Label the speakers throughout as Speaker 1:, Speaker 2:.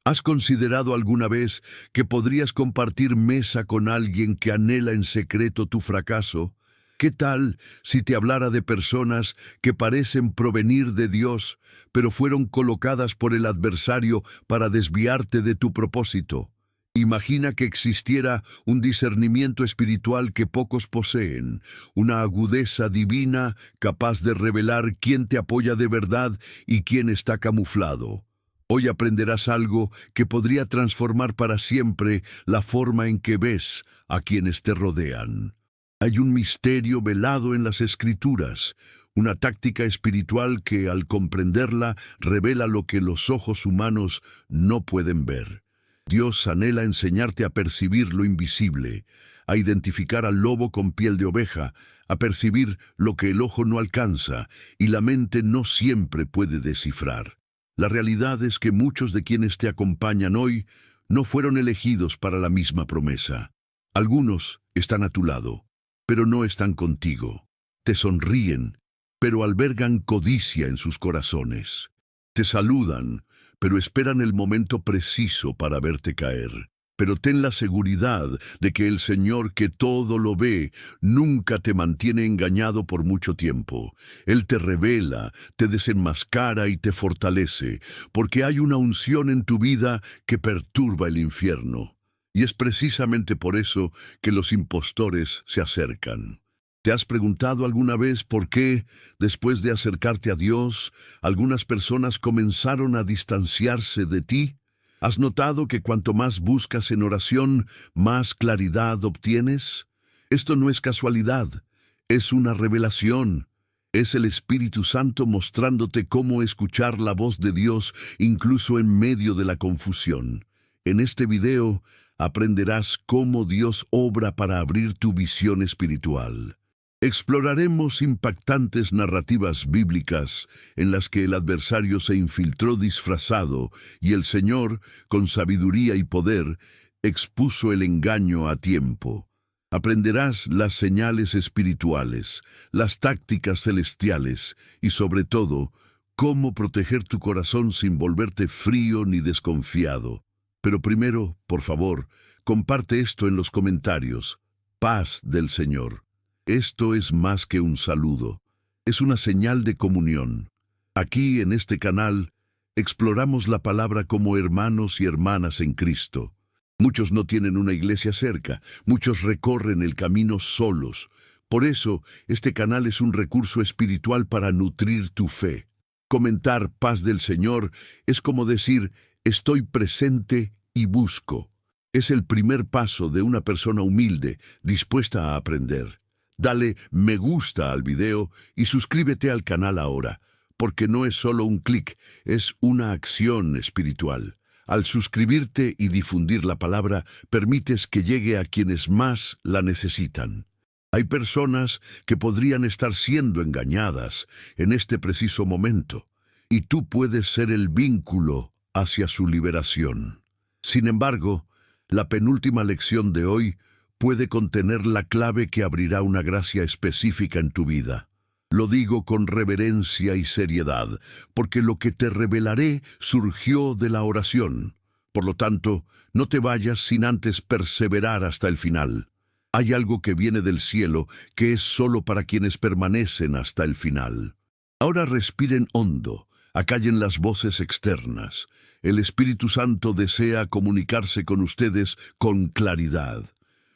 Speaker 1: ¿Has considerado alguna vez que podrías compartir mesa con alguien que anhela en secreto tu fracaso? ¿Qué tal si te hablara de personas que parecen provenir de Dios, pero fueron colocadas por el adversario para desviarte de tu propósito? Imagina que existiera un discernimiento espiritual que pocos poseen, una agudeza divina capaz de revelar quién te apoya de verdad y quién está camuflado. Hoy aprenderás algo que podría transformar para siempre la forma en que ves a quienes te rodean. Hay un misterio velado en las Escrituras, una táctica espiritual que, al comprenderla, revela lo que los ojos humanos no pueden ver. Dios anhela enseñarte a percibir lo invisible, a identificar al lobo con piel de oveja, a percibir lo que el ojo no alcanza y la mente no siempre puede descifrar. La realidad es que muchos de quienes te acompañan hoy no fueron elegidos para la misma promesa. Algunos están a tu lado, pero no están contigo. Te sonríen, pero albergan codicia en sus corazones. Te saludan, pero esperan el momento preciso para verte caer. Pero ten la seguridad de que el Señor, que todo lo ve, nunca te mantiene engañado por mucho tiempo. Él te revela, te desenmascara y te fortalece, porque hay una unción en tu vida que perturba el infierno. Y es precisamente por eso que los impostores se acercan. ¿Te has preguntado alguna vez por qué, después de acercarte a Dios, algunas personas comenzaron a distanciarse de ti? ¿Has notado que cuanto más buscas en oración, más claridad obtienes? Esto no es casualidad, es una revelación. Es el Espíritu Santo mostrándote cómo escuchar la voz de Dios incluso en medio de la confusión. En este video aprenderás cómo Dios obra para abrir tu visión espiritual. Exploraremos impactantes narrativas bíblicas en las que el adversario se infiltró disfrazado y el Señor, con sabiduría y poder, expuso el engaño a tiempo. Aprenderás las señales espirituales, las tácticas celestiales y, sobre todo, cómo proteger tu corazón sin volverte frío ni desconfiado. Pero primero, por favor, comparte esto en los comentarios. Paz del Señor. Esto es más que un saludo, es una señal de comunión. Aquí, en este canal, exploramos la palabra como hermanos y hermanas en Cristo. Muchos no tienen una iglesia cerca, muchos recorren el camino solos. Por eso, este canal es un recurso espiritual para nutrir tu fe. Comentar paz del Señor es como decir, estoy presente y busco. Es el primer paso de una persona humilde, dispuesta a aprender. Dale me gusta al video y suscríbete al canal ahora, porque no es solo un clic, es una acción espiritual. Al suscribirte y difundir la palabra, permites que llegue a quienes más la necesitan. Hay personas que podrían estar siendo engañadas en este preciso momento, y tú puedes ser el vínculo hacia su liberación. Sin embargo, la penúltima lección de hoy puede contener la clave que abrirá una gracia específica en tu vida. Lo digo con reverencia y seriedad, porque lo que te revelaré surgió de la oración. Por lo tanto, no te vayas sin antes perseverar hasta el final. Hay algo que viene del cielo que es solo para quienes permanecen hasta el final. Ahora respiren hondo, acallen las voces externas. El Espíritu Santo desea comunicarse con ustedes con claridad.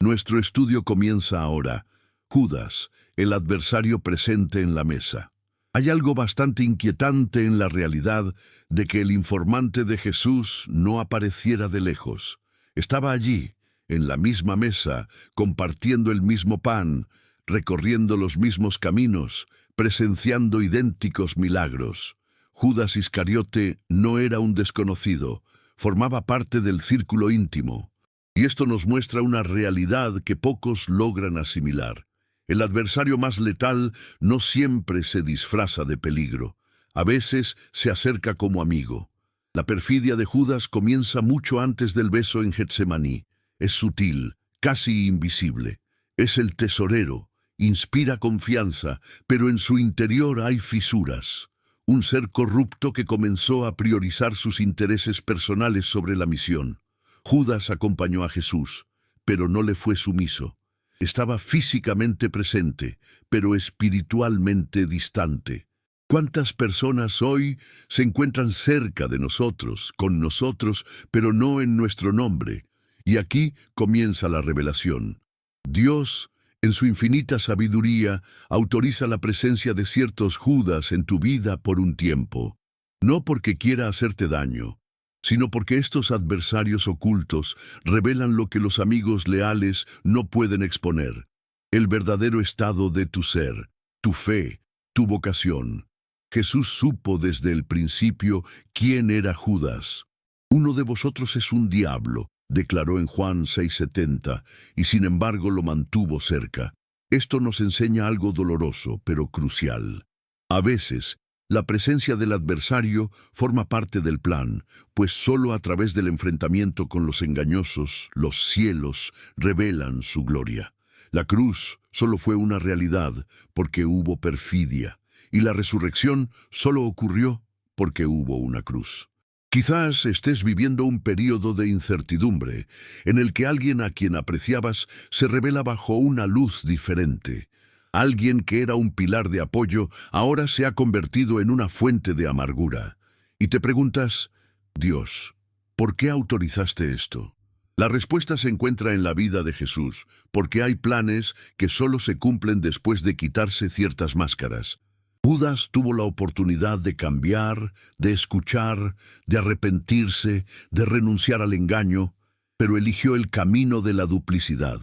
Speaker 1: Nuestro estudio comienza ahora. Judas, el adversario presente en la mesa. Hay algo bastante inquietante en la realidad de que el informante de Jesús no apareciera de lejos. Estaba allí, en la misma mesa, compartiendo el mismo pan, recorriendo los mismos caminos, presenciando idénticos milagros. Judas Iscariote no era un desconocido, formaba parte del círculo íntimo. Y esto nos muestra una realidad que pocos logran asimilar. El adversario más letal no siempre se disfraza de peligro. A veces se acerca como amigo. La perfidia de Judas comienza mucho antes del beso en Getsemaní. Es sutil, casi invisible. Es el tesorero, inspira confianza, pero en su interior hay fisuras. un ser corrupto que comenzó a priorizar sus intereses personales sobre la misión. Judas acompañó a Jesús, pero no le fue sumiso. Estaba físicamente presente, pero espiritualmente distante. ¿Cuántas personas hoy se encuentran cerca de nosotros, con nosotros, pero no en nuestro nombre? Y aquí comienza la revelación. Dios, en su infinita sabiduría, autoriza la presencia de ciertos Judas en tu vida por un tiempo. No porque quiera hacerte daño, sino porque estos adversarios ocultos revelan lo que los amigos leales no pueden exponer: el verdadero estado de tu ser, tu fe, tu vocación. Jesús supo desde el principio quién era Judas. Uno de vosotros es un diablo, declaró en Juan 6:70, y sin embargo lo mantuvo cerca. Esto nos enseña algo doloroso, pero crucial. A veces, la presencia del adversario forma parte del plan, pues solo a través del enfrentamiento con los engañosos, los cielos revelan su gloria. La cruz solo fue una realidad porque hubo perfidia, y la resurrección solo ocurrió porque hubo una cruz. Quizás estés viviendo un período de incertidumbre, en el que alguien a quien apreciabas se revela bajo una luz diferente. Alguien que era un pilar de apoyo ahora se ha convertido en una fuente de amargura. Y te preguntas: Dios, ¿por qué autorizaste esto? La respuesta se encuentra en la vida de Jesús, porque hay planes que solo se cumplen después de quitarse ciertas máscaras. Judas tuvo la oportunidad de cambiar, de escuchar, de arrepentirse, de renunciar al engaño, pero eligió el camino de la duplicidad.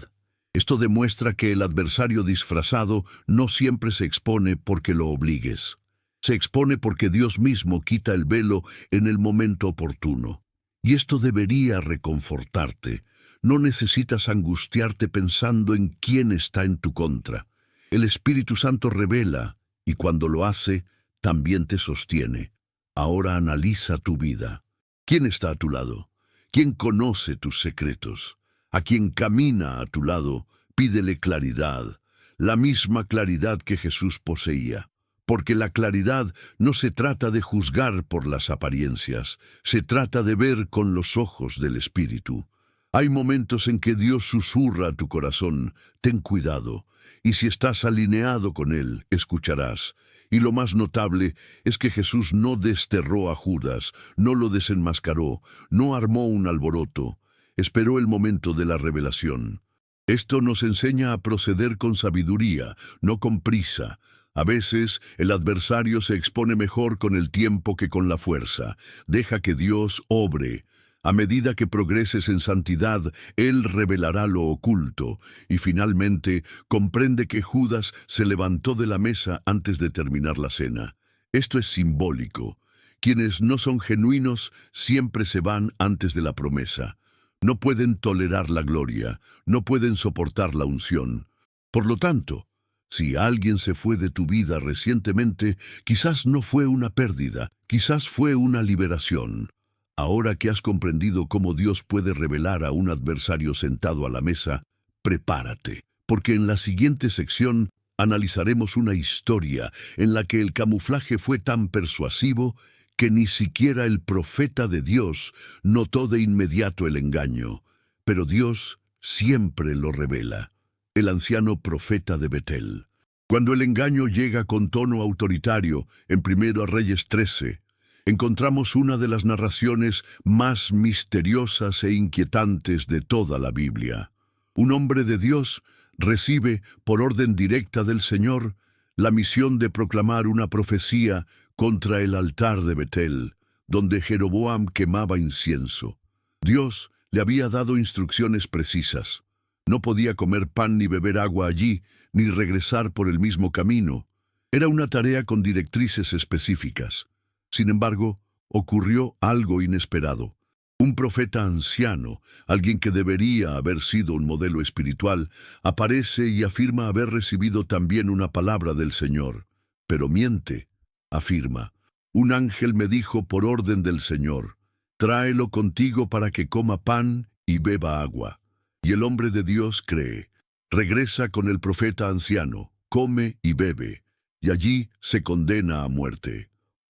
Speaker 1: Esto demuestra que el adversario disfrazado no siempre se expone porque lo obligues. Se expone porque Dios mismo quita el velo en el momento oportuno. Y esto debería reconfortarte. No necesitas angustiarte pensando en quién está en tu contra. El Espíritu Santo revela, y cuando lo hace, también te sostiene. Ahora analiza tu vida. ¿Quién está a tu lado? ¿Quién conoce tus secretos? A quien camina a tu lado, pídele claridad, la misma claridad que Jesús poseía. Porque la claridad no se trata de juzgar por las apariencias, se trata de ver con los ojos del Espíritu. Hay momentos en que Dios susurra a tu corazón: ten cuidado, y si estás alineado con Él, escucharás. Y lo más notable es que Jesús no desterró a Judas, no lo desenmascaró, no armó un alboroto. Esperó el momento de la revelación. Esto nos enseña a proceder con sabiduría, no con prisa. A veces, el adversario se expone mejor con el tiempo que con la fuerza. Deja que Dios obre. A medida que progreses en santidad, Él revelará lo oculto. Y finalmente, comprende que Judas se levantó de la mesa antes de terminar la cena. Esto es simbólico. Quienes no son genuinos siempre se van antes de la promesa. No pueden tolerar la gloria, no pueden soportar la unción. Por lo tanto, si alguien se fue de tu vida recientemente, quizás no fue una pérdida, quizás fue una liberación. Ahora que has comprendido cómo Dios puede revelar a un adversario sentado a la mesa, prepárate, porque en la siguiente sección analizaremos una historia en la que el camuflaje fue tan persuasivo que ni siquiera el profeta de Dios notó de inmediato el engaño, pero Dios siempre lo revela. El anciano profeta de Betel. Cuando el engaño llega con tono autoritario, en 1 Reyes 13, encontramos una de las narraciones más misteriosas e inquietantes de toda la Biblia. Un hombre de Dios recibe, por orden directa del Señor, la misión de proclamar una profecía contra el altar de Betel, donde Jeroboam quemaba incienso. Dios le había dado instrucciones precisas. No podía comer pan ni beber agua allí, ni regresar por el mismo camino. Era una tarea con directrices específicas. Sin embargo, ocurrió algo inesperado. Un profeta anciano, alguien que debería haber sido un modelo espiritual, aparece y afirma haber recibido también una palabra del Señor. Pero miente, afirma: un ángel me dijo por orden del Señor, tráelo contigo para que coma pan y beba agua. Y el hombre de Dios cree. Regresa con el profeta anciano, come y bebe, y allí se condena a muerte.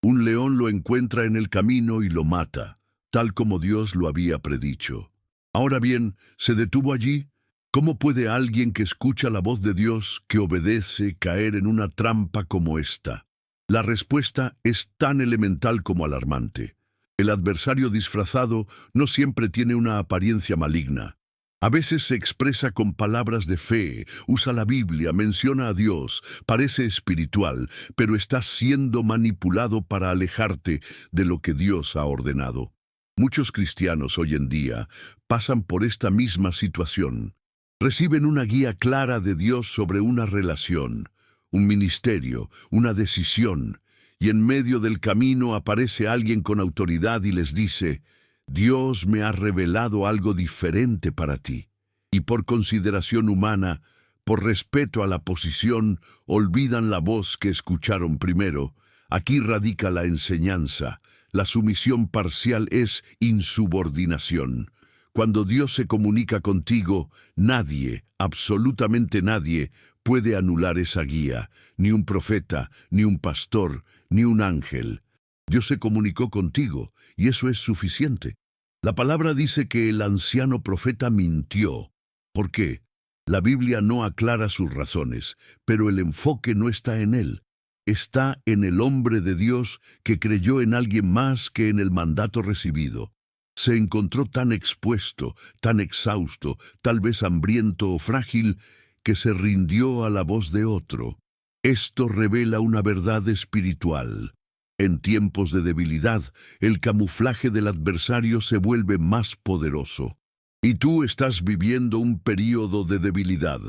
Speaker 1: Un león lo encuentra en el camino y lo mata, tal como Dios lo había predicho. Ahora bien, ¿se detuvo allí? ¿Cómo puede alguien que escucha la voz de Dios, que obedece, caer en una trampa como esta? La respuesta es tan elemental como alarmante. El adversario disfrazado no siempre tiene una apariencia maligna. A veces se expresa con palabras de fe, usa la Biblia, menciona a Dios, parece espiritual, pero está siendo manipulado para alejarte de lo que Dios ha ordenado. Muchos cristianos hoy en día pasan por esta misma situación. Reciben una guía clara de Dios sobre una relación, un ministerio, una decisión, y en medio del camino aparece alguien con autoridad y les dice: Dios me ha revelado algo diferente para ti. Y por consideración humana, por respeto a la posición, olvidan la voz que escucharon primero. Aquí radica la enseñanza. La sumisión parcial es insubordinación. Cuando Dios se comunica contigo, nadie, absolutamente nadie, puede anular esa guía, ni un profeta, ni un pastor, ni un ángel. Dios se comunicó contigo, y eso es suficiente. La palabra dice que el anciano profeta mintió. ¿Por qué? La Biblia no aclara sus razones, pero el enfoque no está en él. Está en el hombre de Dios que creyó en alguien más que en el mandato recibido. Se encontró tan expuesto, tan exhausto, tal vez hambriento o frágil, que se rindió a la voz de otro. Esto revela una verdad espiritual. En tiempos de debilidad, el camuflaje del adversario se vuelve más poderoso. Y tú estás viviendo un período de debilidad.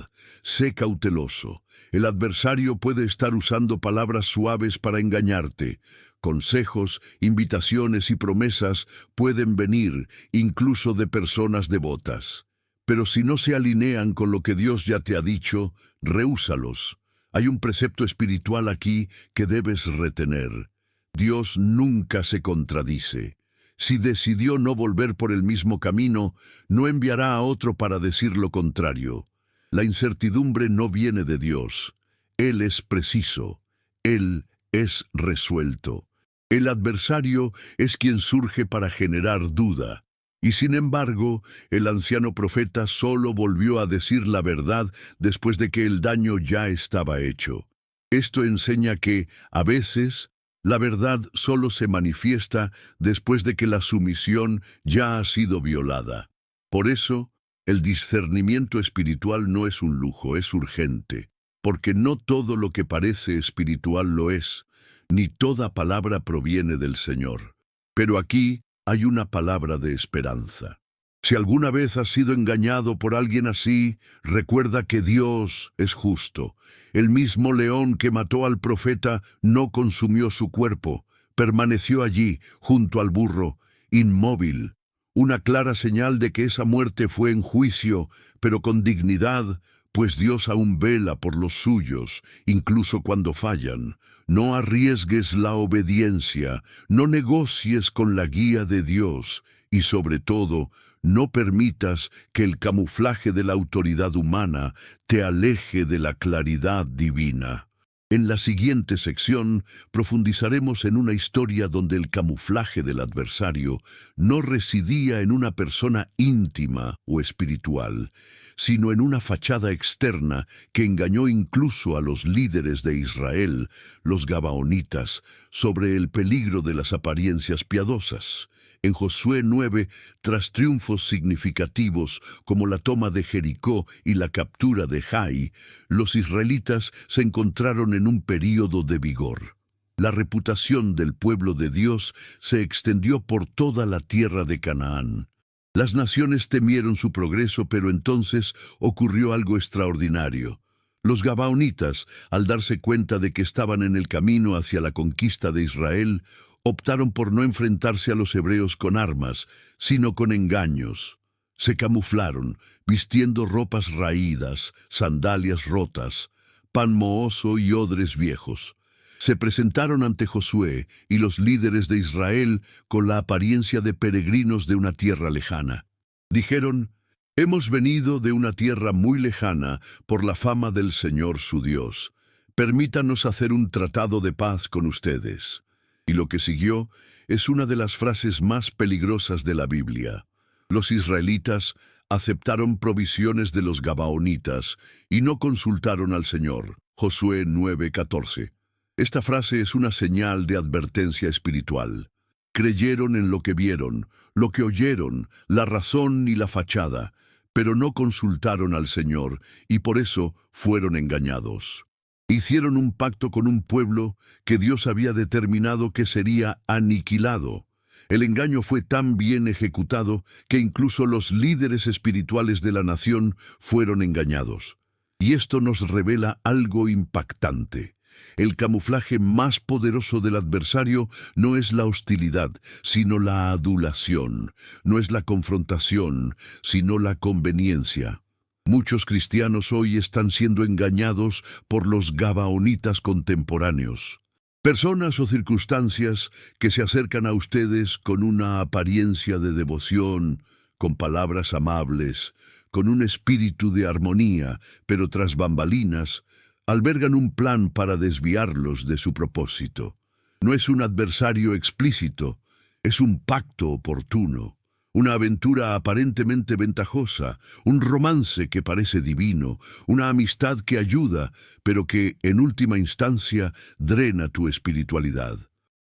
Speaker 1: Sé cauteloso. El adversario puede estar usando palabras suaves para engañarte. Consejos, invitaciones y promesas pueden venir, incluso de personas devotas. Pero si no se alinean con lo que Dios ya te ha dicho, rehúsalos. Hay un precepto espiritual aquí que debes retener. Dios nunca se contradice. Si decidió no volver por el mismo camino, no enviará a otro para decir lo contrario. La incertidumbre no viene de Dios. Él es preciso. Él es resuelto. El adversario es quien surge para generar duda. Y sin embargo, el anciano profeta solo volvió a decir la verdad después de que el daño ya estaba hecho. Esto enseña que, a veces, la verdad solo se manifiesta después de que la sumisión ya ha sido violada. Por eso, el discernimiento espiritual no es un lujo, es urgente, porque no todo lo que parece espiritual lo es, ni toda palabra proviene del Señor. Pero aquí hay una palabra de esperanza. Si alguna vez has sido engañado por alguien así, recuerda que Dios es justo. El mismo león que mató al profeta no consumió su cuerpo, permaneció allí, junto al burro, inmóvil. Una clara señal de que esa muerte fue en juicio, pero con dignidad, pues Dios aún vela por los suyos, incluso cuando fallan. No arriesgues la obediencia, no negocies con la guía de Dios, y sobre todo, no permitas que el camuflaje de la autoridad humana te aleje de la claridad divina. En la siguiente sección profundizaremos en una historia donde el camuflaje del adversario no residía en una persona íntima o espiritual, sino en una fachada externa que engañó incluso a los líderes de Israel, los gabaonitas, sobre el peligro de las apariencias piadosas. En Josué 9, tras triunfos significativos como la toma de Jericó y la captura de Jai, los israelitas se encontraron en un período de vigor. La reputación del pueblo de Dios se extendió por toda la tierra de Canaán. Las naciones temieron su progreso, pero entonces ocurrió algo extraordinario. Los gabaonitas, al darse cuenta de que estaban en el camino hacia la conquista de Israel, optaron por no enfrentarse a los hebreos con armas, sino con engaños. Se camuflaron, vistiendo ropas raídas, sandalias rotas, pan mohoso y odres viejos. Se presentaron ante Josué y los líderes de Israel con la apariencia de peregrinos de una tierra lejana. Dijeron: «Hemos venido de una tierra muy lejana por la fama del Señor su Dios. Permítanos hacer un tratado de paz con ustedes». Y lo que siguió es una de las frases más peligrosas de la Biblia. Los israelitas aceptaron provisiones de los gabaonitas y no consultaron al Señor. Josué 9:14. Esta frase es una señal de advertencia espiritual. Creyeron en lo que vieron, lo que oyeron, la razón y la fachada, pero no consultaron al Señor y por eso fueron engañados. Hicieron un pacto con un pueblo que Dios había determinado que sería aniquilado. El engaño fue tan bien ejecutado que incluso los líderes espirituales de la nación fueron engañados. Y esto nos revela algo impactante. El camuflaje más poderoso del adversario no es la hostilidad, sino la adulación. No es la confrontación, sino la conveniencia. Muchos cristianos hoy están siendo engañados por los gabaonitas contemporáneos. Personas o circunstancias que se acercan a ustedes con una apariencia de devoción, con palabras amables, con un espíritu de armonía, pero tras bambalinas, albergan un plan para desviarlos de su propósito. No es un adversario explícito, es un pacto oportuno. Una aventura aparentemente ventajosa, un romance que parece divino, una amistad que ayuda, pero que, en última instancia, drena tu espiritualidad.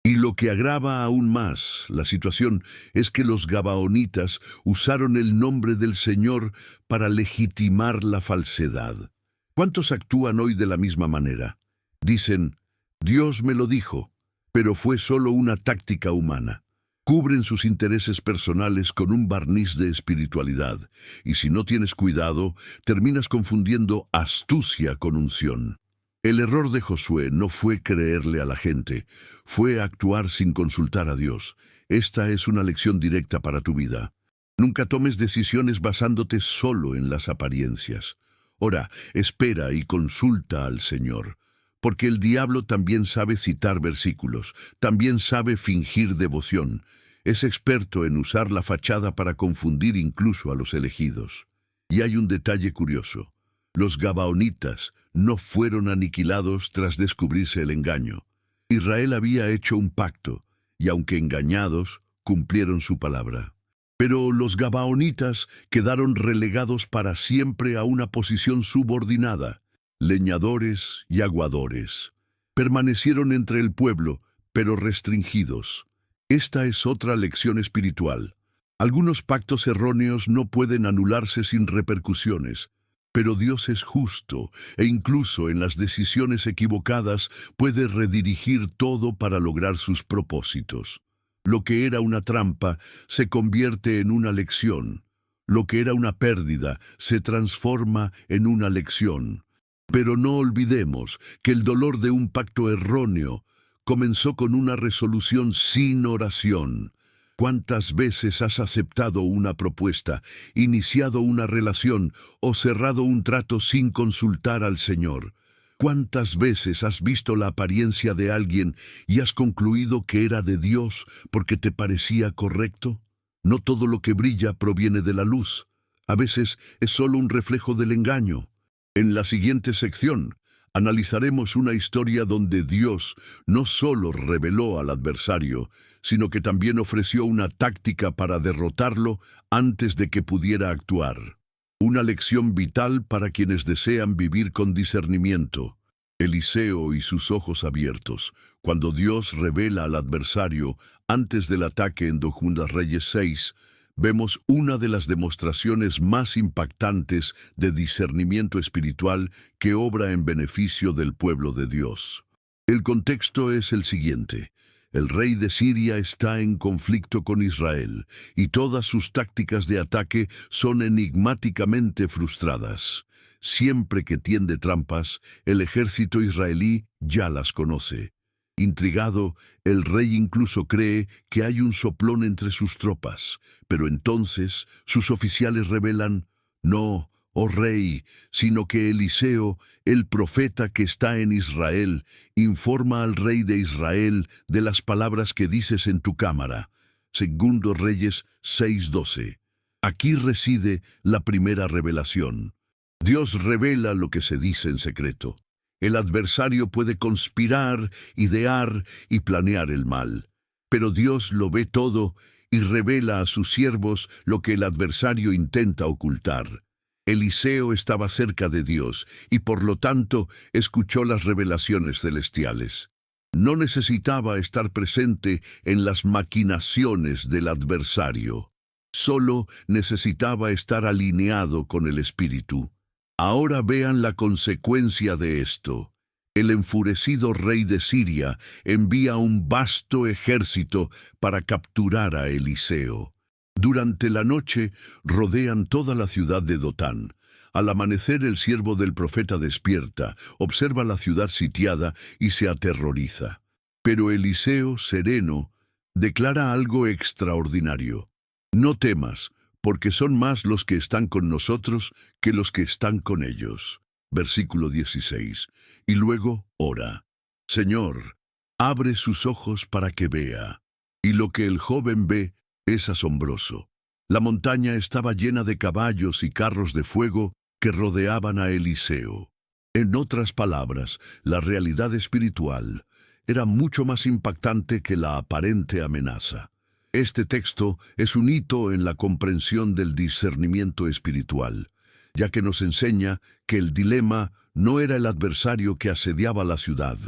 Speaker 1: Y lo que agrava aún más la situación es que los gabaonitas usaron el nombre del Señor para legitimar la falsedad. ¿Cuántos actúan hoy de la misma manera? Dicen, Dios me lo dijo, pero fue solo una táctica humana. Cubren sus intereses personales con un barniz de espiritualidad, y si no tienes cuidado, terminas confundiendo astucia con unción. El error de Josué no fue creerle a la gente, fue actuar sin consultar a Dios. Esta es una lección directa para tu vida. Nunca tomes decisiones basándote solo en las apariencias. Ora, espera y consulta al Señor. Porque el diablo también sabe citar versículos, también sabe fingir devoción. Es experto en usar la fachada para confundir incluso a los elegidos. Y hay un detalle curioso. Los gabaonitas no fueron aniquilados tras descubrirse el engaño. Israel había hecho un pacto, y aunque engañados, cumplieron su palabra. Pero los gabaonitas quedaron relegados para siempre a una posición subordinada. Leñadores y aguadores. Permanecieron entre el pueblo, pero restringidos. Esta es otra lección espiritual. Algunos pactos erróneos no pueden anularse sin repercusiones, pero Dios es justo e incluso en las decisiones equivocadas puede redirigir todo para lograr sus propósitos. Lo que era una trampa se convierte en una lección. Lo que era una pérdida se transforma en una lección. Pero no olvidemos que el dolor de un pacto erróneo comenzó con una resolución sin oración. ¿Cuántas veces has aceptado una propuesta, iniciado una relación o cerrado un trato sin consultar al Señor? ¿Cuántas veces has visto la apariencia de alguien y has concluido que era de Dios porque te parecía correcto? No todo lo que brilla proviene de la luz. A veces es solo un reflejo del engaño. En la siguiente sección, analizaremos una historia donde Dios no solo reveló al adversario, sino que también ofreció una táctica para derrotarlo antes de que pudiera actuar. Una lección vital para quienes desean vivir con discernimiento. Eliseo y sus ojos abiertos, cuando Dios revela al adversario antes del ataque en 2 Reyes 6, vemos una de las demostraciones más impactantes de discernimiento espiritual que obra en beneficio del pueblo de Dios. El contexto es el siguiente. El rey de Siria está en conflicto con Israel, y todas sus tácticas de ataque son enigmáticamente frustradas. Siempre que tiende trampas, el ejército israelí ya las conoce. Intrigado, el rey incluso cree que hay un soplón entre sus tropas, pero entonces sus oficiales revelan, no, oh rey, sino que Eliseo, el profeta que está en Israel, informa al rey de Israel de las palabras que dices en tu cámara. 2 Reyes 6:12. Aquí reside la primera revelación. Dios revela lo que se dice en secreto. El adversario puede conspirar, idear y planear el mal, pero Dios lo ve todo y revela a sus siervos lo que el adversario intenta ocultar. Eliseo estaba cerca de Dios y por lo tanto escuchó las revelaciones celestiales. No necesitaba estar presente en las maquinaciones del adversario. Solo necesitaba estar alineado con el Espíritu. Ahora vean la consecuencia de esto. El enfurecido rey de Siria envía un vasto ejército para capturar a Eliseo. Durante la noche rodean toda la ciudad de Dotán. Al amanecer el siervo del profeta despierta, observa la ciudad sitiada y se aterroriza. Pero Eliseo, sereno, declara algo extraordinario. No temas, porque son más los que están con nosotros que los que están con ellos. Versículo 16. Y luego ora. Señor, abre sus ojos para que vea. Y lo que el joven ve es asombroso. La montaña estaba llena de caballos y carros de fuego que rodeaban a Eliseo. En otras palabras, la realidad espiritual era mucho más impactante que la aparente amenaza. Este texto es un hito en la comprensión del discernimiento espiritual, ya que nos enseña que el dilema no era el adversario que asediaba la ciudad,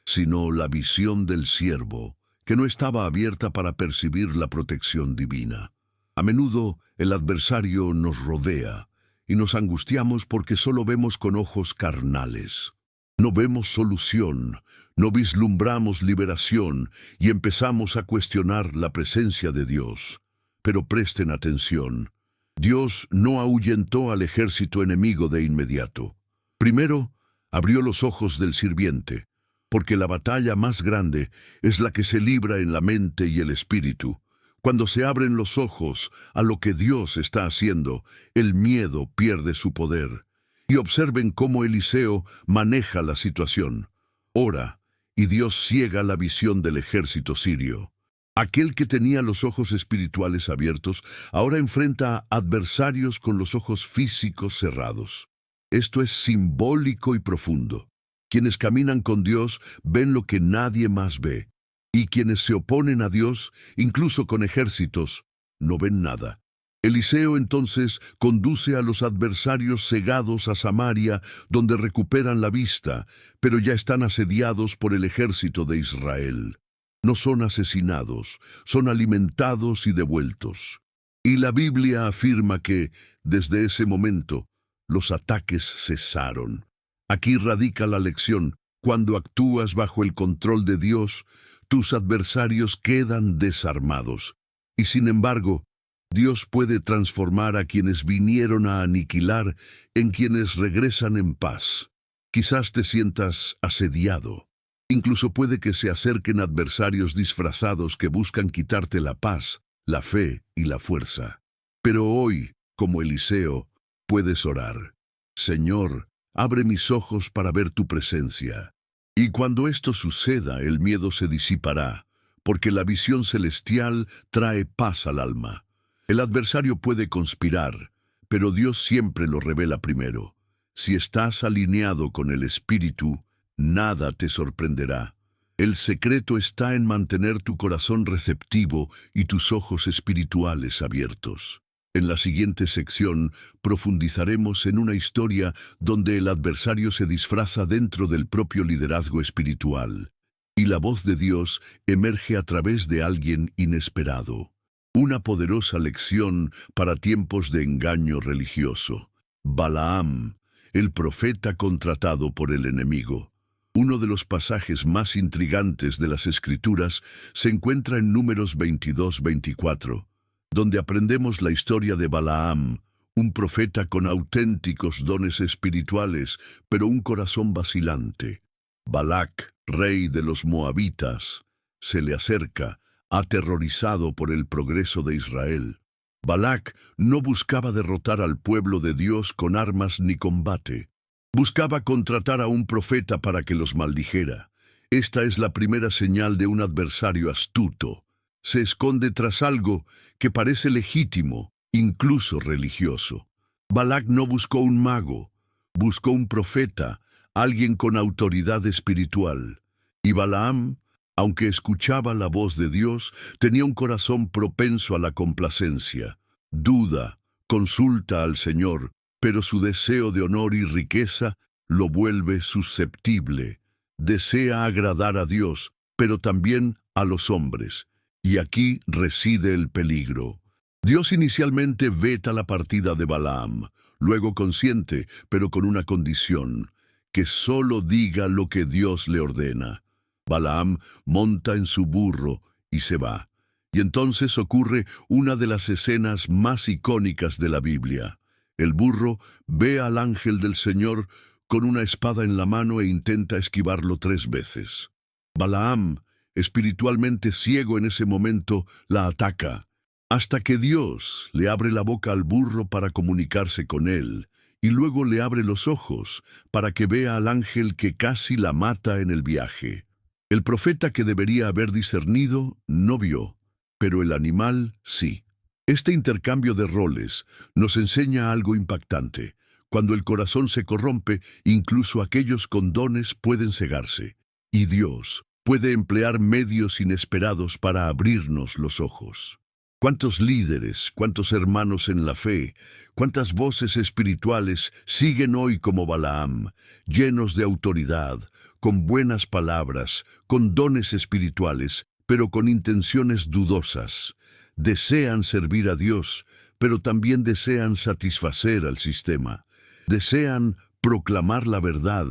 Speaker 1: sino la visión del siervo, que no estaba abierta para percibir la protección divina. A menudo el adversario nos rodea y nos angustiamos porque solo vemos con ojos carnales. No vemos solución, no vislumbramos liberación y empezamos a cuestionar la presencia de Dios. Pero presten atención. Dios no ahuyentó al ejército enemigo de inmediato. Primero, abrió los ojos del sirviente, porque la batalla más grande es la que se libra en la mente y el espíritu. Cuando se abren los ojos a lo que Dios está haciendo, el miedo pierde su poder. Y observen cómo Eliseo maneja la situación. Ora, y Dios ciega la visión del ejército sirio. Aquel que tenía los ojos espirituales abiertos, ahora enfrenta a adversarios con los ojos físicos cerrados. Esto es simbólico y profundo. Quienes caminan con Dios ven lo que nadie más ve. Y quienes se oponen a Dios, incluso con ejércitos, no ven nada. Eliseo entonces conduce a los adversarios cegados a Samaria, donde recuperan la vista, pero ya están asediados por el ejército de Israel. No son asesinados, son alimentados y devueltos. Y la Biblia afirma que, desde ese momento, los ataques cesaron. Aquí radica la lección. Cuando actúas bajo el control de Dios, tus adversarios quedan desarmados. Y sin embargo, Dios puede transformar a quienes vinieron a aniquilar en quienes regresan en paz. Quizás te sientas asediado. Incluso puede que se acerquen adversarios disfrazados que buscan quitarte la paz, la fe y la fuerza. Pero hoy, como Eliseo, puedes orar. Señor, abre mis ojos para ver tu presencia. Y cuando esto suceda, el miedo se disipará, porque la visión celestial trae paz al alma. El adversario puede conspirar, pero Dios siempre lo revela primero. Si estás alineado con el Espíritu, nada te sorprenderá. El secreto está en mantener tu corazón receptivo y tus ojos espirituales abiertos. En la siguiente sección profundizaremos en una historia donde el adversario se disfraza dentro del propio liderazgo espiritual, y la voz de Dios emerge a través de alguien inesperado. Una poderosa lección para tiempos de engaño religioso. Balaam, el profeta contratado por el enemigo. Uno de los pasajes más intrigantes de las Escrituras se encuentra en Números 22-24, donde aprendemos la historia de Balaam, un profeta con auténticos dones espirituales, pero un corazón vacilante. Balac, rey de los moabitas, se le acerca, aterrorizado por el progreso de Israel. Balac no buscaba derrotar al pueblo de Dios con armas ni combate. Buscaba contratar a un profeta para que los maldijera. Esta es la primera señal de un adversario astuto. Se esconde tras algo que parece legítimo, incluso religioso. Balac no buscó un mago, buscó un profeta, alguien con autoridad espiritual. Y Balaam, aunque escuchaba la voz de Dios, tenía un corazón propenso a la complacencia. Duda, consulta al Señor, pero su deseo de honor y riqueza lo vuelve susceptible. Desea agradar a Dios, pero también a los hombres. Y aquí reside el peligro. Dios inicialmente veta la partida de Balaam, luego consiente, pero con una condición: que solo diga lo que Dios le ordena. Balaam monta en su burro y se va. Y entonces ocurre una de las escenas más icónicas de la Biblia. El burro ve al ángel del Señor con una espada en la mano e intenta esquivarlo 3 veces. Balaam, espiritualmente ciego en ese momento, la ataca, hasta que Dios le abre la boca al burro para comunicarse con él, y luego le abre los ojos para que vea al ángel que casi la mata en el viaje. El profeta que debería haber discernido no vio, pero el animal sí. Este intercambio de roles nos enseña algo impactante. Cuando el corazón se corrompe, incluso aquellos con dones pueden cegarse. Y Dios puede emplear medios inesperados para abrirnos los ojos. ¿Cuántos líderes, cuántos hermanos en la fe, cuántas voces espirituales siguen hoy como Balaam, llenos de autoridad, con buenas palabras, con dones espirituales, pero con intenciones dudosas? Desean servir a Dios, pero también desean satisfacer al sistema. Desean proclamar la verdad,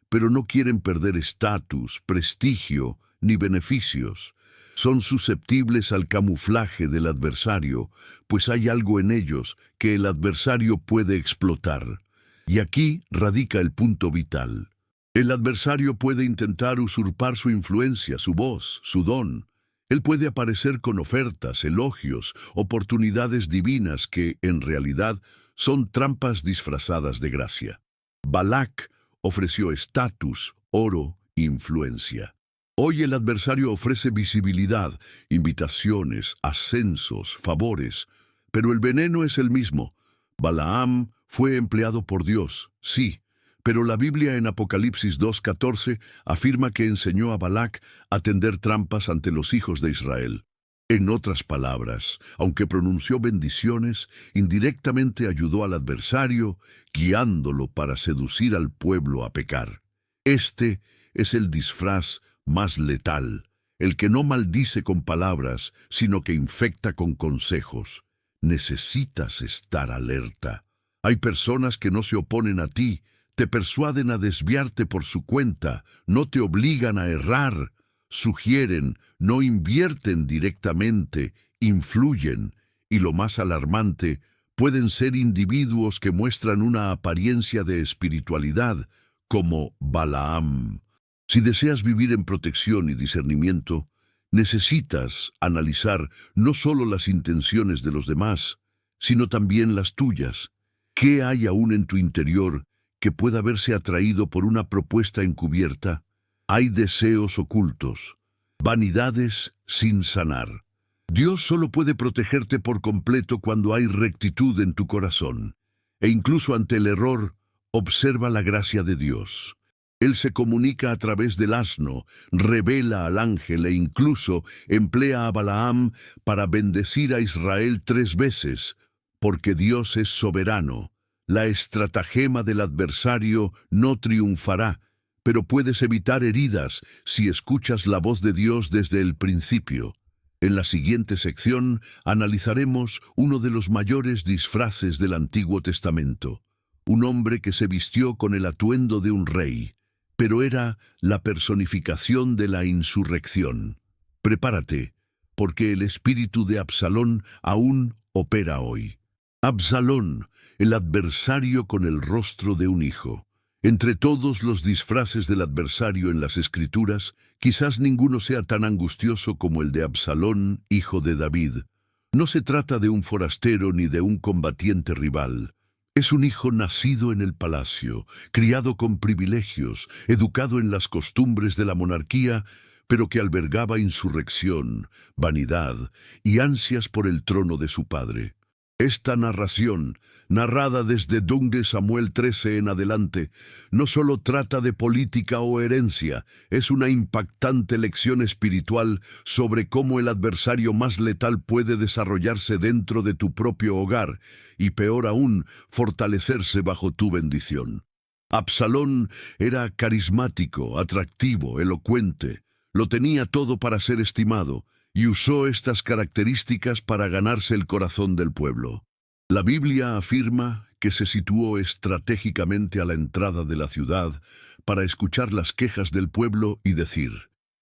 Speaker 1: pero no quieren perder estatus, prestigio ni beneficios. Son susceptibles al camuflaje del adversario, pues hay algo en ellos que el adversario puede explotar. Y aquí radica el punto vital. El adversario puede intentar usurpar su influencia, su voz, su don. Él puede aparecer con ofertas, elogios, oportunidades divinas que, en realidad, son trampas disfrazadas de gracia. Balac ofreció estatus, oro, influencia. Hoy el adversario ofrece visibilidad, invitaciones, ascensos, favores, pero el veneno es el mismo. Balaam fue empleado por Dios, sí, pero la Biblia en Apocalipsis 2:14 afirma que enseñó a Balac a tender trampas ante los hijos de Israel. En otras palabras, aunque pronunció bendiciones, indirectamente ayudó al adversario, guiándolo para seducir al pueblo a pecar. Este es el disfraz más letal, el que no maldice con palabras, sino que infecta con consejos. Necesitas estar alerta. Hay personas que no se oponen a ti, te persuaden a desviarte por su cuenta, no te obligan a errar, sugieren, no invierten directamente, influyen, y lo más alarmante, pueden ser individuos que muestran una apariencia de espiritualidad, como Balaam. Si deseas vivir en protección y discernimiento, necesitas analizar no solo las intenciones de los demás, sino también las tuyas. ¿Qué hay aún en tu interior que pueda verse atraído por una propuesta encubierta? Hay deseos ocultos, vanidades sin sanar. Dios solo puede protegerte por completo cuando hay rectitud en tu corazón. E incluso ante el error, observa la gracia de Dios. Él se comunica a través del asno, revela al ángel e incluso emplea a Balaam para bendecir a Israel 3 veces, porque Dios es soberano. La estratagema del adversario no triunfará, pero puedes evitar heridas si escuchas la voz de Dios desde el principio. En la siguiente sección analizaremos uno de los mayores disfraces del Antiguo Testamento, un hombre que se vistió con el atuendo de un rey, pero era la personificación de la insurrección. Prepárate, porque el espíritu de Absalón aún opera hoy. Absalón, el adversario con el rostro de un hijo. Entre todos los disfraces del adversario en las Escrituras, quizás ninguno sea tan angustioso como el de Absalón, hijo de David. No se trata de un forastero ni de un combatiente rival. Es un hijo nacido en el palacio, criado con privilegios, educado en las costumbres de la monarquía, pero que albergaba insurrección, vanidad y ansias por el trono de su padre. Esta narración, narrada desde 2 Samuel 13 en adelante, no solo trata de política o herencia, es una impactante lección espiritual sobre cómo el adversario más letal puede desarrollarse dentro de tu propio hogar y, peor aún, fortalecerse bajo tu bendición. Absalón era carismático, atractivo, elocuente. Lo tenía todo para ser estimado, y usó estas características para ganarse el corazón del pueblo. La Biblia afirma que se situó estratégicamente a la entrada de la ciudad para escuchar las quejas del pueblo y decir: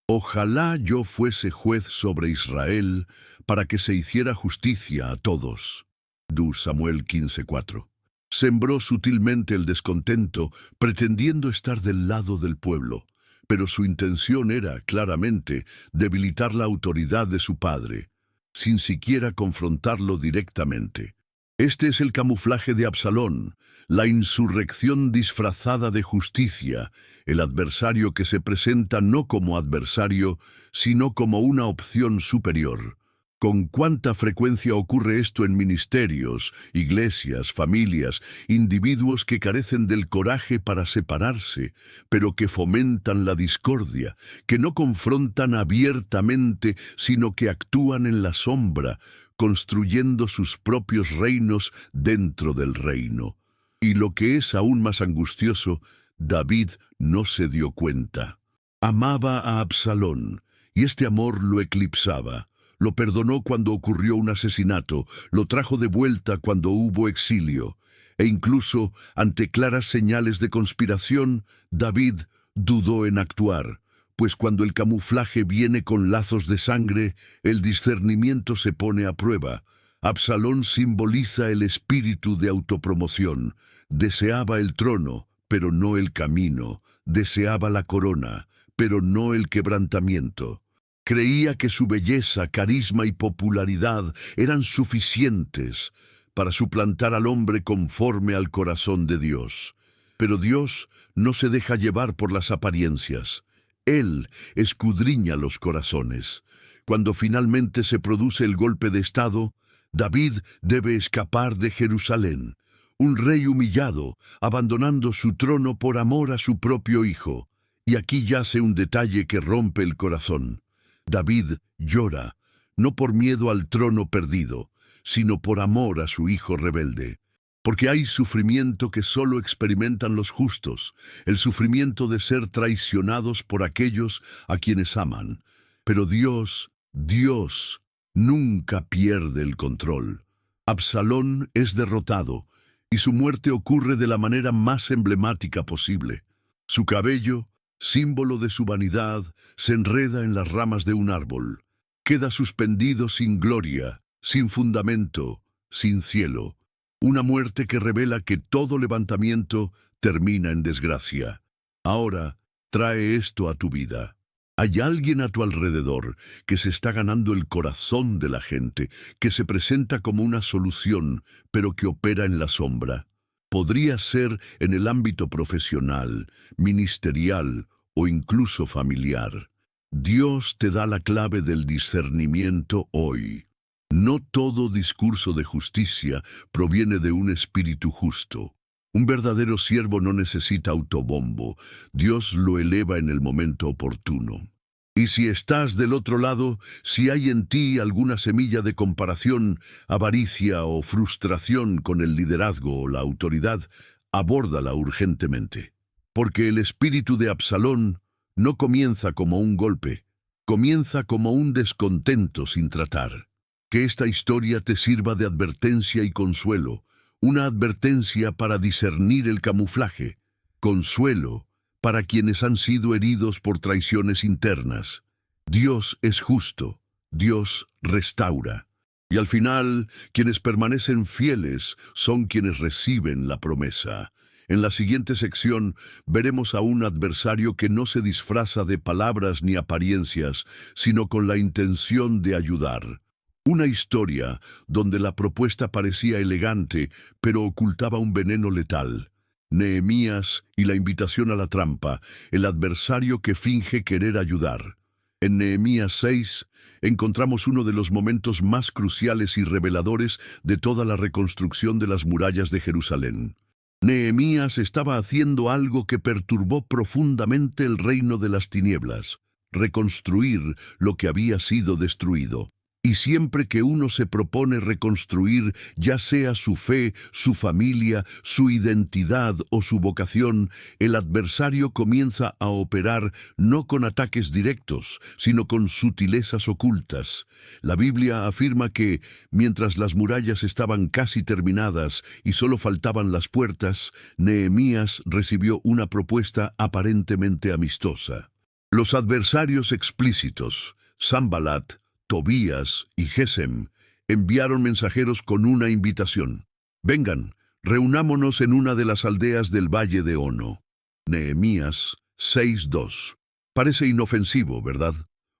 Speaker 1: «Ojalá yo fuese juez sobre Israel para que se hiciera justicia a todos». 2 Samuel 15:4. Sembró sutilmente el descontento, pretendiendo estar del lado del pueblo, pero su intención era, claramente, debilitar la autoridad de su padre, sin siquiera confrontarlo directamente. Este es el camuflaje de Absalón, la insurrección disfrazada de justicia, el adversario que se presenta no como adversario, sino como una opción superior. ¿Con cuánta frecuencia ocurre esto en ministerios, iglesias, familias, individuos que carecen del coraje para separarse, pero que fomentan la discordia, que no confrontan abiertamente, sino que actúan en la sombra, construyendo sus propios reinos dentro del reino? Y lo que es aún más angustioso, David no se dio cuenta. Amaba a Absalón, y este amor lo eclipsaba. Lo perdonó cuando ocurrió un asesinato, lo trajo de vuelta cuando hubo exilio, e incluso ante claras señales de conspiración, David dudó en actuar, pues cuando el camuflaje viene con lazos de sangre, el discernimiento se pone a prueba. Absalón simboliza el espíritu de autopromoción. Deseaba el trono, pero no el camino. Deseaba la corona, pero no el quebrantamiento. Creía que su belleza, carisma y popularidad eran suficientes para suplantar al hombre conforme al corazón de Dios. Pero Dios no se deja llevar por las apariencias. Él escudriña los corazones. Cuando finalmente se produce el golpe de estado, David debe escapar de Jerusalén, un rey humillado, abandonando su trono por amor a su propio hijo. Y aquí yace un detalle que rompe el corazón. David llora, no por miedo al trono perdido, sino por amor a su hijo rebelde. Porque hay sufrimiento que solo experimentan los justos, el sufrimiento de ser traicionados por aquellos a quienes aman. Pero Dios nunca pierde el control. Absalón es derrotado, y su muerte ocurre de la manera más emblemática posible. Su cabello, símbolo de su vanidad, se enreda en las ramas de un árbol. Queda suspendido sin gloria, sin fundamento, sin cielo. Una muerte que revela que todo levantamiento termina en desgracia. Ahora, trae esto a tu vida. Hay alguien a tu alrededor que se está ganando el corazón de la gente, que se presenta como una solución, pero que opera en la sombra. Podría ser en el ámbito profesional, ministerial o incluso familiar. Dios te da la clave del discernimiento hoy. No todo discurso de justicia proviene de un espíritu justo. Un verdadero siervo no necesita autobombo. Dios lo eleva en el momento oportuno. Y si estás del otro lado, si hay en ti alguna semilla de comparación, avaricia o frustración con el liderazgo o la autoridad, abórdala urgentemente. Porque el espíritu de Absalón no comienza como un golpe, comienza como un descontento sin tratar. Que esta historia te sirva de advertencia y consuelo, una advertencia para discernir el camuflaje, consuelo para quienes han sido heridos por traiciones internas. Dios es justo, Dios restaura. Y al final, quienes permanecen fieles son quienes reciben la promesa. En la siguiente sección veremos a un adversario que no se disfraza de palabras ni apariencias, sino con la intención de ayudar. Una historia donde la propuesta parecía elegante, pero ocultaba un veneno letal. Nehemías y la invitación a la trampa, el adversario que finge querer ayudar. En Nehemías 6 encontramos uno de los momentos más cruciales y reveladores de toda la reconstrucción de las murallas de Jerusalén. Nehemías estaba haciendo algo que perturbó profundamente el reino de las tinieblas: reconstruir lo que había sido destruido. Y siempre que uno se propone reconstruir, ya sea su fe, su familia, su identidad o su vocación, el adversario comienza a operar no con ataques directos, sino con sutilezas ocultas. La Biblia afirma que, mientras las murallas estaban casi terminadas y solo faltaban las puertas, Nehemías recibió una propuesta aparentemente amistosa. Los adversarios explícitos, Sanbalat, Tobías y Gesem, enviaron mensajeros con una invitación. Vengan, reunámonos en una de las aldeas del valle de Ono. Nehemías 6:2. Parece inofensivo, ¿verdad?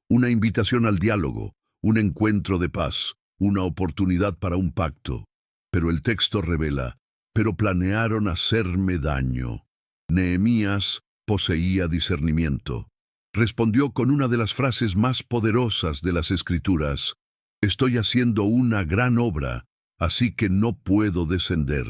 Speaker 1: Una invitación al diálogo, un encuentro de paz, una oportunidad para un pacto. Pero el texto revela: pero planearon hacerme daño. Nehemías poseía discernimiento. Respondió con una de las frases más poderosas de las Escrituras: estoy haciendo una gran obra, así que no puedo descender.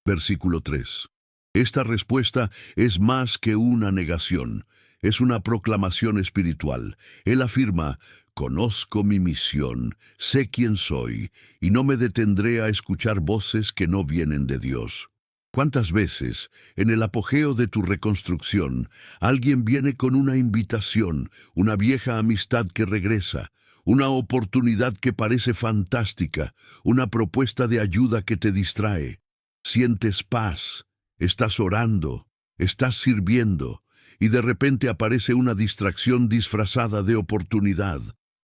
Speaker 1: Versículo 3. Esta respuesta es más que una negación, es una proclamación espiritual. Él afirma: conozco mi misión, sé quién soy, y no me detendré a escuchar voces que no vienen de Dios. ¿Cuántas veces, en el apogeo de tu reconstrucción, alguien viene con una invitación, una vieja amistad que regresa, una oportunidad que parece fantástica, una propuesta de ayuda que te distrae? Sientes paz, estás orando, estás sirviendo, y de repente aparece una distracción disfrazada de oportunidad.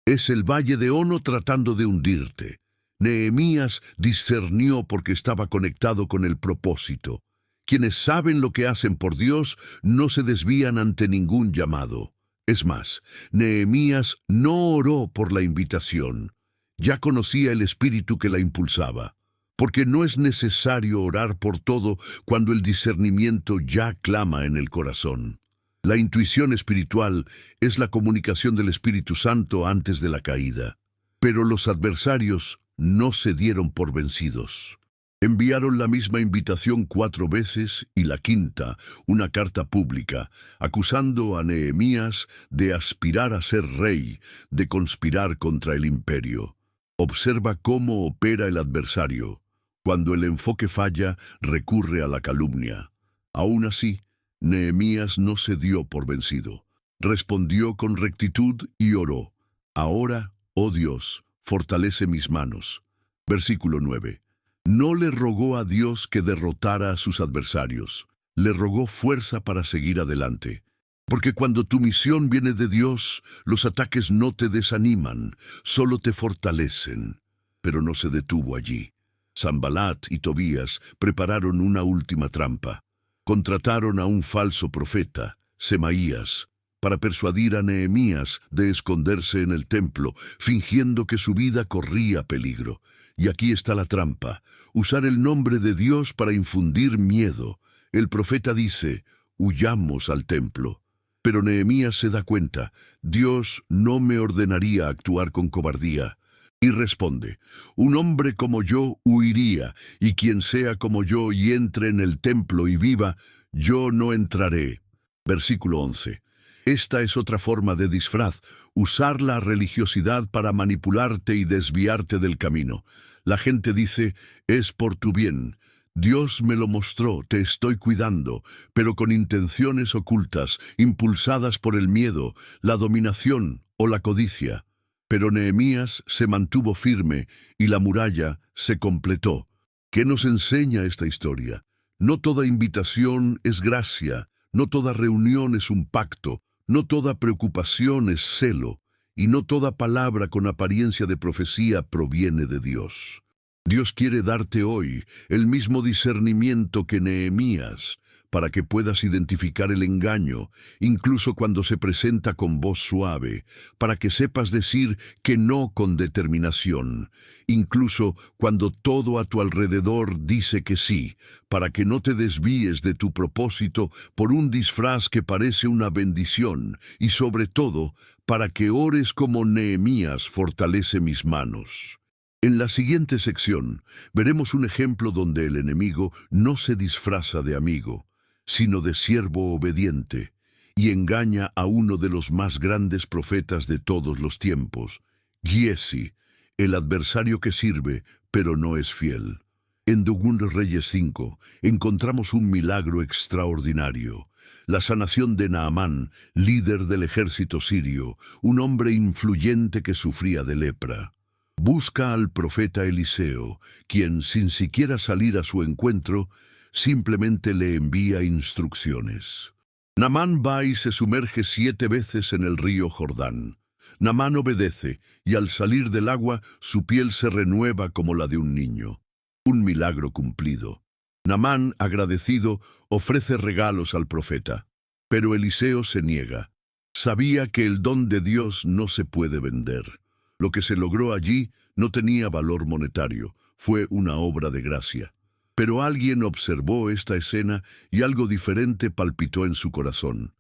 Speaker 1: Es el valle de Ono tratando de hundirte. Nehemías discernió porque estaba conectado con el propósito. Quienes saben lo que hacen por Dios no se desvían ante ningún llamado. Es más, Nehemías no oró por la invitación. Ya conocía el espíritu que la impulsaba. Porque no es necesario orar por todo cuando el discernimiento ya clama en el corazón. La intuición espiritual es la comunicación del Espíritu Santo antes de la caída. Pero los adversarios no se dieron por vencidos. Enviaron la misma invitación 4 veces y la quinta, una carta pública, acusando a Nehemías de aspirar a ser rey, de conspirar contra el imperio. Observa cómo opera el adversario. Cuando el enfoque falla, recurre a la calumnia. Aún así, Nehemías no se dio por vencido. Respondió con rectitud y oró: ahora, oh Dios, fortalece mis manos. Versículo 9. No le rogó a Dios que derrotara a sus adversarios. Le rogó fuerza para seguir adelante. Porque cuando tu misión viene de Dios, los ataques no te desaniman, solo te fortalecen. Pero no se detuvo allí. Sanbalat y Tobías prepararon una última trampa. Contrataron a un falso profeta, Semaías, para persuadir a Nehemías de esconderse en el templo, fingiendo que su vida corría peligro. Y aquí está la trampa: usar el nombre de Dios para infundir miedo. El profeta dice: huyamos al templo. Pero Nehemías se da cuenta: Dios no me ordenaría actuar con cobardía. Y responde: un hombre como yo huiría, y quien sea como yo y entre en el templo y viva, yo no entraré. Versículo 11. Esta es otra forma de disfraz: usar la religiosidad para manipularte y desviarte del camino. La gente dice: es por tu bien. Dios me lo mostró, te estoy cuidando, pero con intenciones ocultas, impulsadas por el miedo, la dominación o la codicia. Pero Nehemías se mantuvo firme y la muralla se completó. ¿Qué nos enseña esta historia? No toda invitación es gracia, no toda reunión es un pacto, no toda preocupación es celo, y no toda palabra con apariencia de profecía proviene de Dios. Dios quiere darte hoy el mismo discernimiento que Nehemías, para que puedas identificar el engaño, incluso cuando se presenta con voz suave, para que sepas decir que no con determinación, incluso cuando todo a tu alrededor dice que sí, para que no te desvíes de tu propósito por un disfraz que parece una bendición, y sobre todo, para que ores como Nehemías fortalece mis manos. En la siguiente sección veremos un ejemplo donde el enemigo no se disfraza de amigo, sino de siervo obediente, y engaña a uno de los más grandes profetas de todos los tiempos, Giezi, el adversario que sirve, pero no es fiel. En 2 Reyes 5 encontramos un milagro extraordinario, la sanación de Naamán, líder del ejército sirio, un hombre influyente que sufría de lepra. Busca al profeta Eliseo, quien, sin siquiera salir a su encuentro, simplemente le envía instrucciones. Naamán va y se sumerge 7 veces en el río Jordán. Naamán obedece, y al salir del agua, su piel se renueva como la de un niño. Un milagro cumplido. Naamán, agradecido, ofrece regalos al profeta. Pero Eliseo se niega. Sabía que el don de Dios no se puede vender. Lo que se logró allí no tenía valor monetario, fue una obra de gracia. Pero alguien observó esta escena y algo diferente palpitó en su corazón.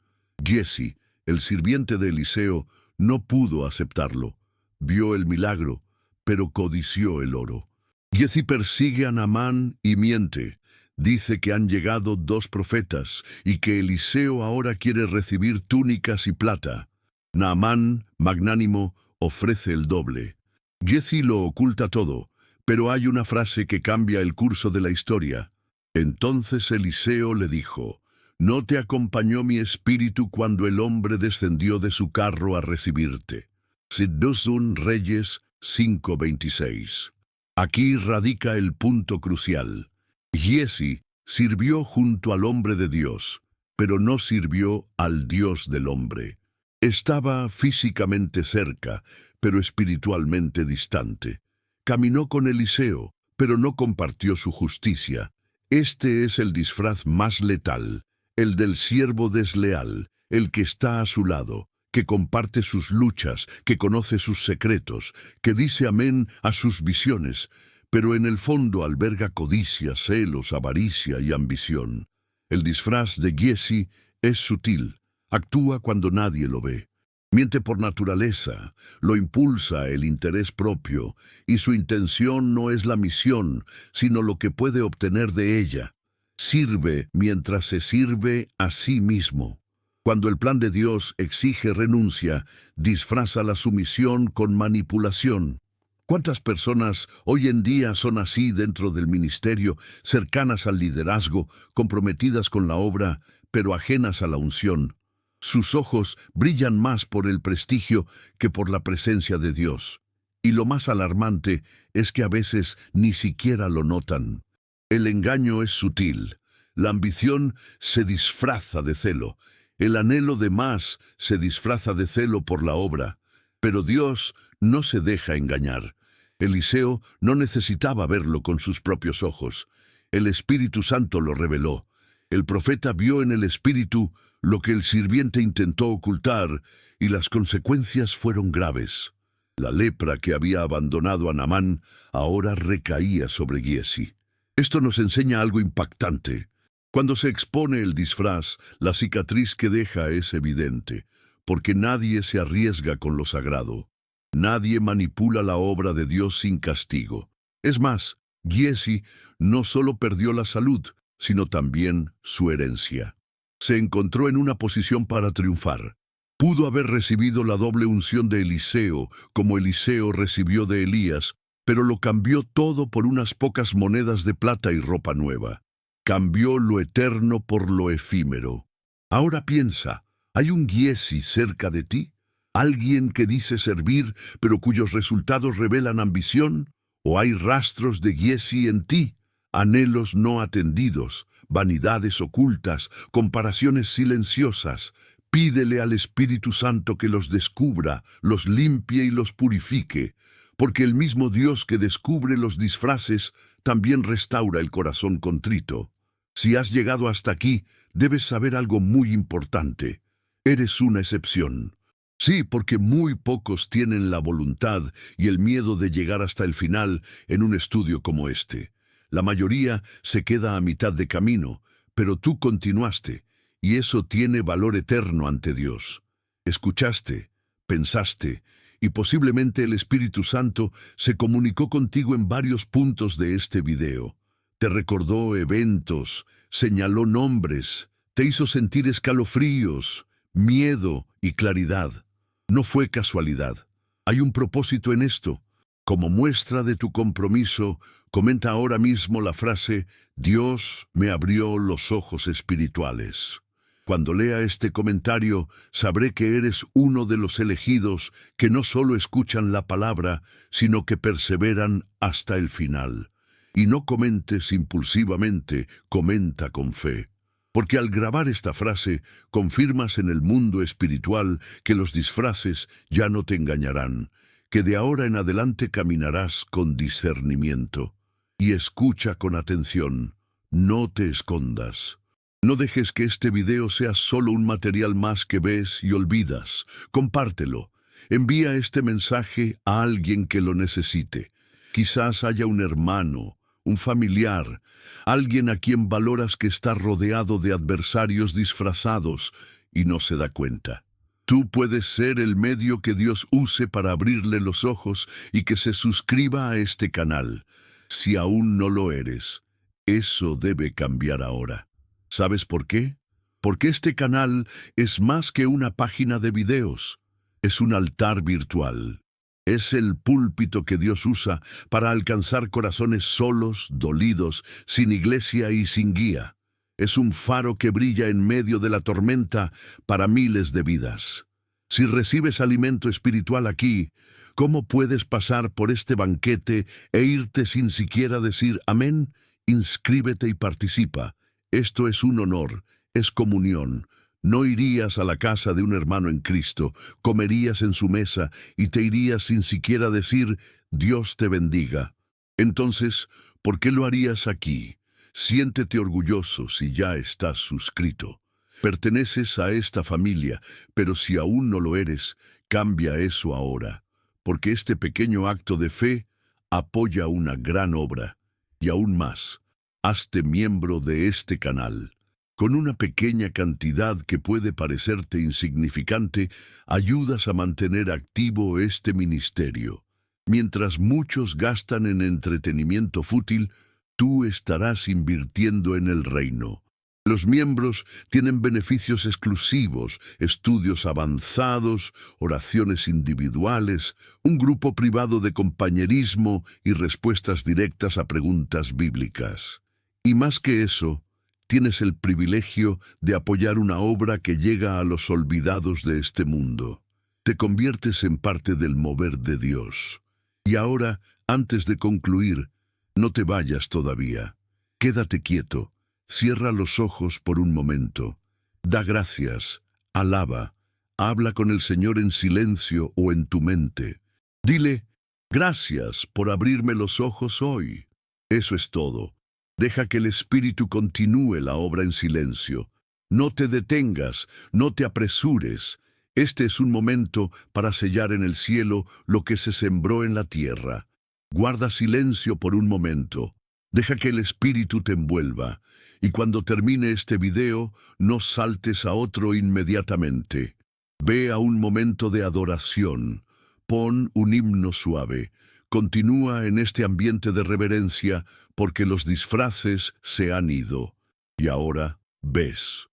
Speaker 1: Giezi, el sirviente de Eliseo, no pudo aceptarlo. Vio el milagro, pero codició el oro. Giezi persigue a Naamán y miente. Dice que han llegado 2 profetas y que Eliseo ahora quiere recibir túnicas y plata. Naamán, magnánimo, ofrece el doble. Giezi lo oculta todo, pero hay una frase que cambia el curso de la historia. Entonces Eliseo le dijo: «¿No te acompañó mi espíritu cuando el hombre descendió de su carro a recibirte?» 2 Reyes 5:26. Aquí radica el punto crucial. Giezi sirvió junto al hombre de Dios, pero no sirvió al Dios del hombre. Estaba físicamente cerca, pero espiritualmente distante. Caminó con Eliseo, pero no compartió su justicia. Este es el disfraz más letal, el del siervo desleal, el que está a su lado, que comparte sus luchas, que conoce sus secretos, que dice amén a sus visiones, pero en el fondo alberga codicia, celos, avaricia y ambición. El disfraz de Giezi es sutil. Actúa cuando nadie lo ve. Miente por naturaleza, lo impulsa el interés propio, y su intención no es la misión, sino lo que puede obtener de ella. Sirve mientras se sirve a sí mismo. Cuando el plan de Dios exige renuncia, disfraza la sumisión con manipulación. ¿Cuántas personas hoy en día son así dentro del ministerio, cercanas al liderazgo, comprometidas con la obra, pero ajenas a la unción? Sus ojos brillan más por el prestigio que por la presencia de Dios. Y lo más alarmante es que a veces ni siquiera lo notan. El engaño es sutil. La ambición se disfraza de celo. El anhelo de más se disfraza de celo por la obra. Pero Dios no se deja engañar. Eliseo no necesitaba verlo con sus propios ojos. El Espíritu Santo lo reveló. El profeta vio en el Espíritu lo que el sirviente intentó ocultar, y las consecuencias fueron graves. La lepra que había abandonado a Naamán ahora recaía sobre Giezi. Esto nos enseña algo impactante. Cuando se expone el disfraz, la cicatriz que deja es evidente, porque nadie se arriesga con lo sagrado. Nadie manipula la obra de Dios sin castigo. Es más, Giezi no solo perdió la salud, sino también su herencia. Se encontró en una posición para triunfar. Pudo haber recibido la doble unción de Eliseo, como Eliseo recibió de Elías, pero lo cambió todo por unas pocas monedas de plata y ropa nueva. Cambió lo eterno por lo efímero. Ahora piensa, ¿hay un Giezi cerca de ti? ¿Alguien que dice servir, pero cuyos resultados revelan ambición? ¿O hay rastros de Giezi en ti? Anhelos no atendidos, vanidades ocultas, comparaciones silenciosas. Pídele al Espíritu Santo que los descubra, los limpie y los purifique, porque el mismo Dios que descubre los disfraces también restaura el corazón contrito. Si has llegado hasta aquí, debes saber algo muy importante. Eres una excepción. Sí, porque muy pocos tienen la voluntad y el miedo de llegar hasta el final en un estudio como este. La mayoría se queda a mitad de camino, pero tú continuaste, y eso tiene valor eterno ante Dios. Escuchaste, pensaste, y posiblemente el Espíritu Santo se comunicó contigo en varios puntos de este video. Te recordó eventos, señaló nombres, te hizo sentir escalofríos, miedo y claridad. No fue casualidad. Hay un propósito en esto. Como muestra de tu compromiso, comenta ahora mismo la frase: Dios me abrió los ojos espirituales. Cuando lea este comentario, sabré que eres uno de los elegidos que no solo escuchan la palabra, sino que perseveran hasta el final. Y no comentes impulsivamente, comenta con fe. Porque al grabar esta frase, confirmas en el mundo espiritual que los disfraces ya no te engañarán, que de ahora en adelante caminarás con discernimiento. Y escucha con atención, no te escondas. No dejes que este video sea solo un material más que ves y olvidas. Compártelo. Envía este mensaje a alguien que lo necesite. Quizás haya un hermano, un familiar, alguien a quien valoras que está rodeado de adversarios disfrazados y no se da cuenta. Tú puedes ser el medio que Dios use para abrirle los ojos y que se suscriba a este canal. Si aún no lo eres, eso debe cambiar ahora. ¿Sabes por qué? Porque este canal es más que una página de videos. Es un altar virtual. Es el púlpito que Dios usa para alcanzar corazones solos, dolidos, sin iglesia y sin guía. Es un faro que brilla en medio de la tormenta para miles de vidas. Si recibes alimento espiritual aquí, ¿cómo puedes pasar por este banquete e irte sin siquiera decir amén? Inscríbete y participa. Esto es un honor, es comunión. No irías a la casa de un hermano en Cristo, comerías en su mesa y te irías sin siquiera decir Dios te bendiga. Entonces, ¿por qué lo harías aquí? Siéntete orgulloso si ya estás suscrito. Perteneces a esta familia, pero si aún no lo eres, cambia eso ahora, porque este pequeño acto de fe apoya una gran obra. Y aún más, hazte miembro de este canal. Con una pequeña cantidad que puede parecerte insignificante, ayudas a mantener activo este ministerio. Mientras muchos gastan en entretenimiento fútil, tú estarás invirtiendo en el reino. Los miembros tienen beneficios exclusivos, estudios avanzados, oraciones individuales, un grupo privado de compañerismo y respuestas directas a preguntas bíblicas. Y más que eso, tienes el privilegio de apoyar una obra que llega a los olvidados de este mundo. Te conviertes en parte del mover de Dios. Y ahora, antes de concluir, no te vayas todavía. Quédate quieto, cierra los ojos por un momento. Da gracias, alaba, habla con el Señor en silencio o en tu mente. Dile, gracias por abrirme los ojos hoy. Eso es todo. Deja que el Espíritu continúe la obra en silencio. No te detengas, no te apresures. Este es un momento para sellar en el cielo lo que se sembró en la tierra. Guarda silencio por un momento. Deja que el Espíritu te envuelva. Y cuando termine este video, no saltes a otro inmediatamente. Ve a un momento de adoración. Pon un himno suave. Continúa en este ambiente de reverencia porque los disfraces se han ido. Y ahora ves.